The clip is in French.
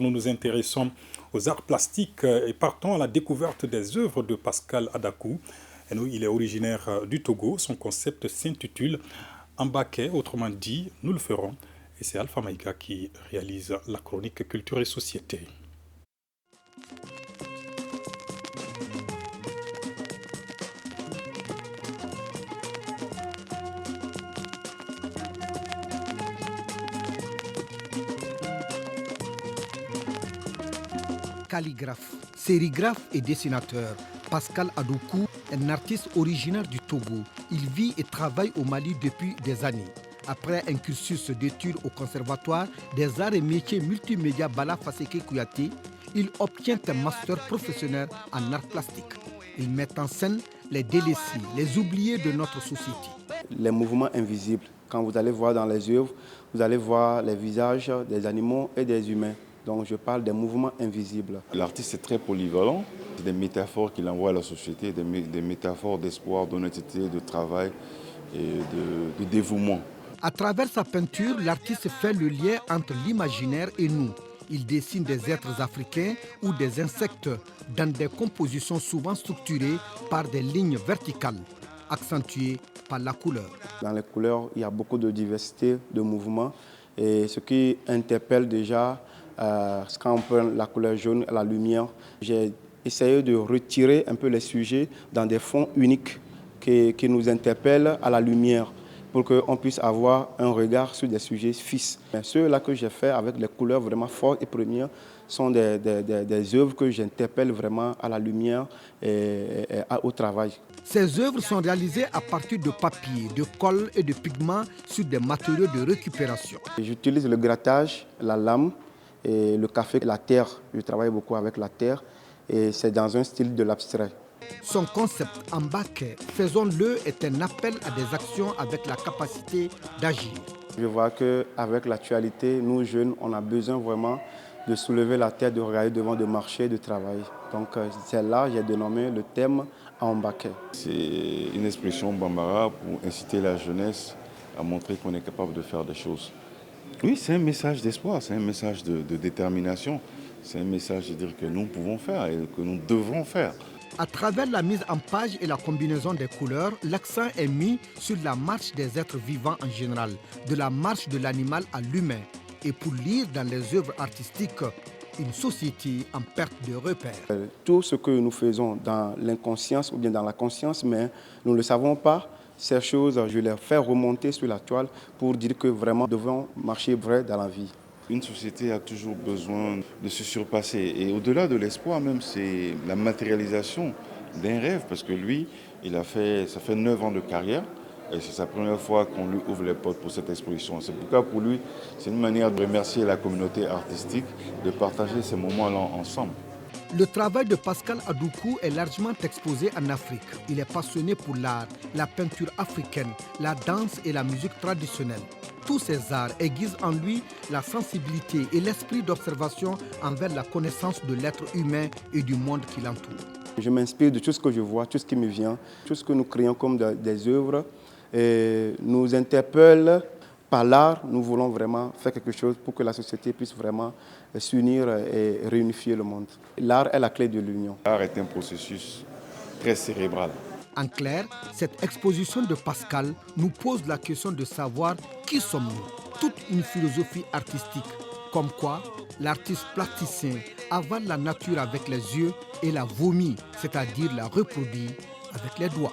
nous nous intéressons aux arts plastiques et partons à la découverte des œuvres de Pascal Adakou. Et nous, il est originaire du Togo. Son concept s'intitule Ambaké, autrement dit, nous le ferons. Et c'est Alpha Maïga qui réalise la chronique Culture et Société. Calligraphe, sérigraphe et dessinateur, Pascal Adakou est un artiste originaire du Togo. Il vit et travaille au Mali depuis des années. Après un cursus d'études au Conservatoire des arts et métiers multimédia Bala Faseke Kouyaté, il obtient un master professionnel en arts plastiques. Il met en scène les délaissés, les oubliés de notre société. Les mouvements invisibles, quand vous allez voir dans les œuvres, vous allez voir les visages des animaux et des humains. Donc je parle des mouvements invisibles. L'artiste est très polyvalent. C'est des métaphores qu'il envoie à la société, des métaphores d'espoir, d'honnêteté, de travail et de dévouement. À travers sa peinture, l'artiste fait le lien entre l'imaginaire et nous. Il dessine des êtres africains ou des insectes dans des compositions souvent structurées par des lignes verticales, accentuées par la couleur. Dans les couleurs, il y a beaucoup de diversité de mouvements et ce qui interpelle déjà, quand on prend la couleur jaune, la lumière, j'ai essayé de retirer un peu les sujets dans des fonds uniques qui nous interpellent à la lumière pour qu'on puisse avoir un regard sur des sujets fixes. Ceux-là que j'ai fait avec les couleurs vraiment fortes et premières sont des œuvres que j'interpelle vraiment à la lumière et au travail. Ces œuvres sont réalisées à partir de papier, de colle et de pigments sur des matériaux de récupération. J'utilise le grattage, la lame, et le café, la terre. Je travaille beaucoup avec la terre et c'est dans un style de l'abstrait. Son concept Ambaké, faisons-le, est un appel à des actions avec la capacité d'agir. Je vois qu'avec l'actualité, nous jeunes, on a besoin vraiment de soulever la tête, de regarder devant, de marcher, de travailler. Donc c'est là que j'ai dénommé le thème Ambaké. C'est une expression bambara pour inciter la jeunesse à montrer qu'on est capable de faire des choses. Oui, c'est un message d'espoir, c'est un message de détermination, c'est un message de dire que nous pouvons faire et que nous devrons faire. À travers la mise en page et la combinaison des couleurs, l'accent est mis sur la marche des êtres vivants en général, de la marche de l'animal à l'humain. Et pour lire dans les œuvres artistiques une société en perte de repères. Tout ce que nous faisons dans l'inconscience ou bien dans la conscience, mais nous ne le savons pas, ces choses, je les fais remonter sur la toile pour dire que vraiment, nous devons marcher vrai dans la vie. Une société a toujours besoin de se surpasser. Et au-delà de l'espoir même, c'est la matérialisation d'un rêve. Parce que lui, ça fait 9 ans de carrière. Et c'est sa première fois qu'on lui ouvre les portes pour cette exposition. C'est pourquoi pour lui, c'est une manière de remercier la communauté artistique, de partager ces moments-là ensemble. Le travail de Pascal Adakou est largement exposé en Afrique. Il est passionné pour l'art, la peinture africaine, la danse et la musique traditionnelle. Tous ces arts aiguisent en lui la sensibilité et l'esprit d'observation envers la connaissance de l'être humain et du monde qui l'entoure. Je m'inspire de tout ce que je vois, tout ce qui me vient, tout ce que nous créons comme des œuvres et nous interpelle. Par l'art, nous voulons vraiment faire quelque chose pour que la société puisse vraiment s'unir et réunifier le monde. L'art est la clé de l'union. L'art est un processus très cérébral. En clair, cette exposition de Pascal nous pose la question de savoir qui sommes-nous. Toute une philosophie artistique, comme quoi l'artiste plasticien avale la nature avec les yeux et la vomit, c'est-à-dire la reproduit avec les doigts.